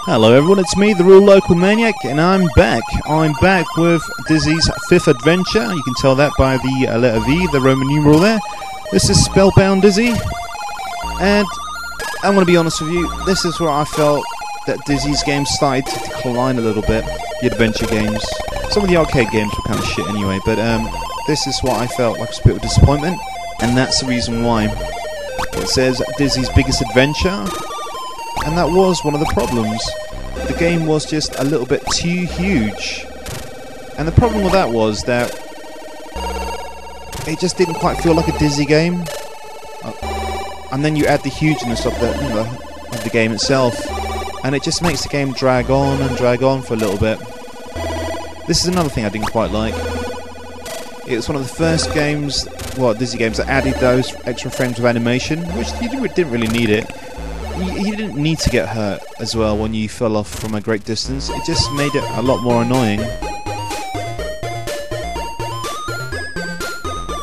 Hello everyone, it's me, the real local maniac, and I'm back. I'm back with Dizzy's 5th adventure. You can tell that by the letter V, the Roman numeral there. This is Spellbound Dizzy, and I'm going to be honest with you, this is where I felt that Dizzy's games started to decline a little bit, the adventure games. Some of the arcade games were kind of shit anyway, but this is what I felt like was a bit of disappointment, and that's the reason why. It says Dizzy's biggest adventure, and that was one of the problems. The game was just a little bit too huge. And the problem with that was that it just didn't quite feel like a Dizzy game. And then you add the hugeness of the game itself, and it just makes the game drag on and drag on for a little bit. This is another thing I didn't quite like. It was one of the first games, well, Dizzy games, that added those extra frames of animation, which you didn't really need it. You didn't need to get hurt as well when you fell off from a great distance. It just made it a lot more annoying.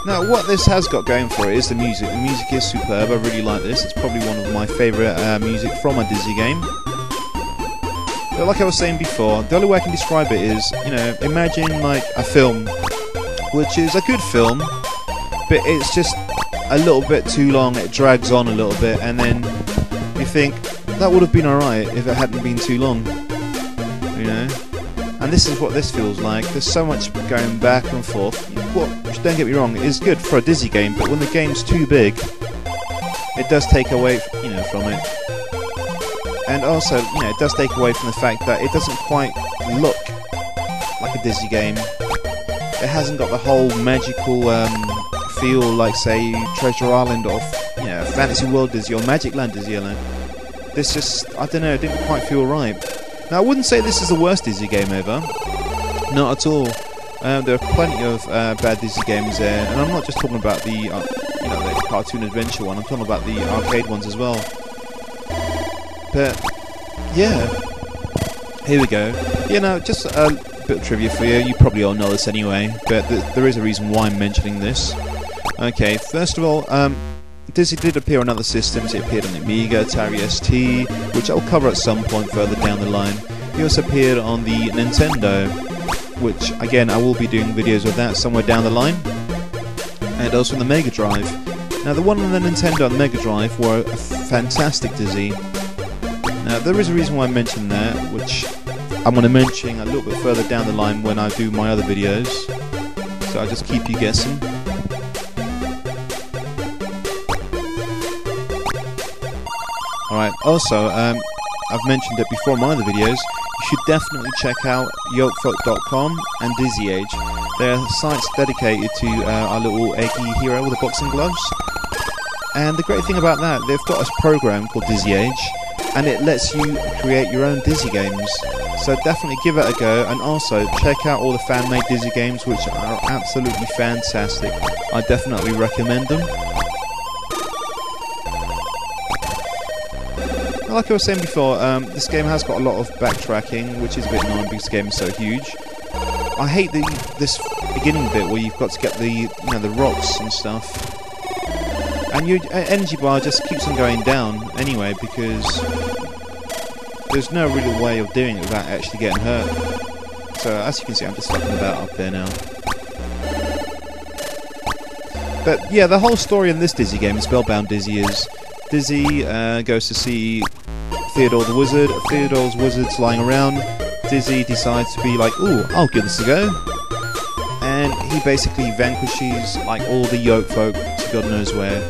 Now, what this has got going for it is the music. The music is superb. I really like this. It's probably one of my favourite music from a Dizzy game. But like I was saying before, the only way I can describe it is, you know, imagine like a film, which is a good film, but it's just a little bit too long. It drags on a little bit, and then you think that would have been alright if it hadn't been too long, you know. And this is what this feels like. There's so much going back and forth. Well, don't get me wrong, it is good for a Dizzy game, but when the game's too big, it does take away, you know, from it. And also, you know, it does take away from the fact that it doesn't quite look like a Dizzy game. It hasn't got the whole magical feel like, say, Treasure Island or, you know, Fantasy World Dizzy or Magic Land Dizzy. This just, I don't know, it didn't quite feel right. Now, I wouldn't say this is the worst Dizzy game ever. Not at all. There are plenty of bad Dizzy games there, and I'm not just talking about the, you know, the cartoon adventure one. I'm talking about the arcade ones as well. But yeah, here we go. You know, just a bit of trivia for you. You probably all know this anyway, but there is a reason why I'm mentioning this. Okay, first of all, Dizzy did appear on other systems. It appeared on the Amiga, Atari ST, which I'll cover at some point further down the line. He also appeared on the Nintendo, which, again, I will be doing videos of that somewhere down the line, and also on the Mega Drive. Now, the one on the Nintendo and the Mega Drive were a fantastic Dizzy. Now, there is a reason why I mentioned that, which I'm going to mention a little bit further down the line when I do my other videos, so I'll just keep you guessing. Alright, also, I've mentioned it before in my other videos, you should definitely check out yokefolk.com and Dizzy Age. They're sites dedicated to our little eggy hero with the boxing gloves. And the great thing about that, they've got a program called Dizzy Age, and it lets you create your own Dizzy games. So definitely give it a go, and also check out all the fan-made Dizzy games, which are absolutely fantastic. I definitely recommend them. Like I was saying before, this game has got a lot of backtracking, which is a bit annoying because the game is so huge. I hate this beginning bit where you've got to get the the rocks and stuff, and your energy bar just keeps on going down anyway because there's no real way of doing it without actually getting hurt. So as you can see, I'm just fucking about up there now. But yeah, the whole story in this Dizzy game, Spellbound Dizzy, is Dizzy goes to see Theodore the Wizard. Theodore's wizard's lying around. Dizzy decides to be like, ooh, I'll give this a go. And he basically vanquishes like all the yoke folk to God knows where.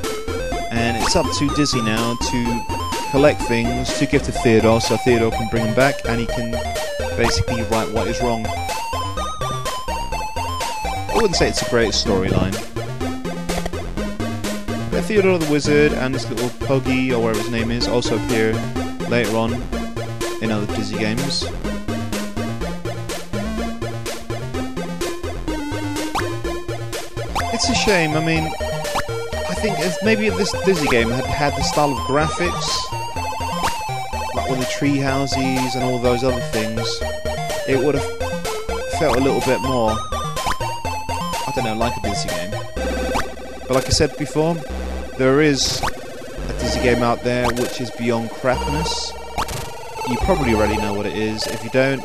And it's up to Dizzy now to collect things to give to Theodore, so Theodore can bring them back and he can basically right what is wrong. I wouldn't say it's a great storyline. But Theodore the Wizard and this little Poggy, or whatever his name is, also appear later on in other Dizzy games. It's a shame. I mean, I think if maybe if this Dizzy game had the style of graphics, like all the tree houses and all those other things, it would have felt a little bit more, I don't know, like a Dizzy game. But like I said before, there is a Dizzy game out there which is beyond crapness. you probably already know what it is. If you don't,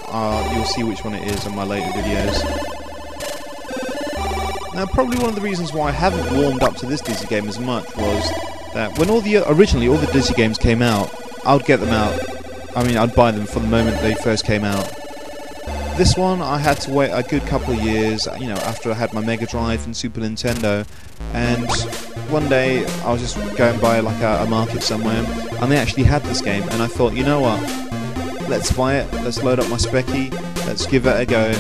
you'll see which one it is in my later videos. Now, probably one of the reasons why I haven't warmed up to this Dizzy game as much was that when originally all the Dizzy games came out, I would get them out. I mean, I'd buy them from the moment they first came out. This one, I had to wait a good couple of years, you know, after I had my Mega Drive and Super Nintendo. And one day, I was just going by like a market somewhere, and they actually had this game. And I thought, you know what? Let's buy it. Let's load up my Specky. Let's give it a go.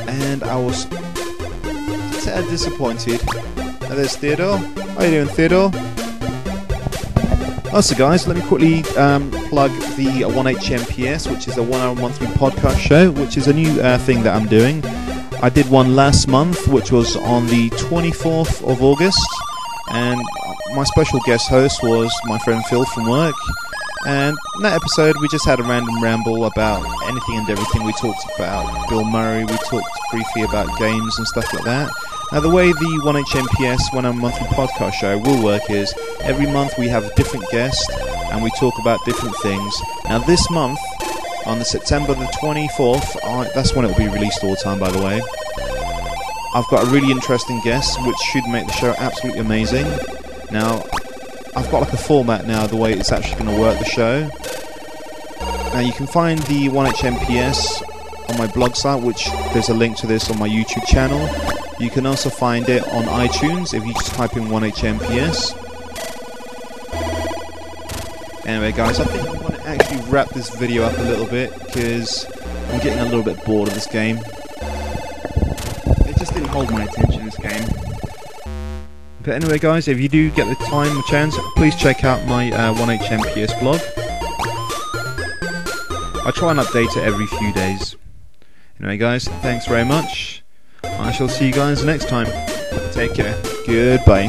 And I was disappointed. There's Theodore. How are you doing, Theodore? Also, guys, let me quickly plug the 1HMPS, which is a 1 hour monthly podcast show, which is a new thing that I'm doing. I did one last month, which was on the 24th of August, and my special guest host was my friend Phil from work. And in that episode, we just had a random ramble about anything and everything. We talked about Bill Murray, we talked briefly about games and stuff like that. Now, the way the 1HMPS 1 hour monthly podcast show will work is every month we have a different guest and we talk about different things. Now, this month, on the September the 24th, that's when it will be released all the time, by the way, I've got a really interesting guest which should make the show absolutely amazing. Now, I've got like a format now, the way it's actually going to work the show. Now, you can find the 1HMPS on my blog site, which there's a link to this on my YouTube channel. You can also find it on iTunes if you just type in 1HMPS. Anyway, guys, I think I'm going to actually wrap this video up a little bit because I'm getting a little bit bored of this game. It just didn't hold my attention, this game. But anyway, guys, if you do get the time or chance, please check out my 1HMPS blog. I try and update it every few days. Anyway, guys, thanks very much. I shall see you guys next time. Take care. Goodbye.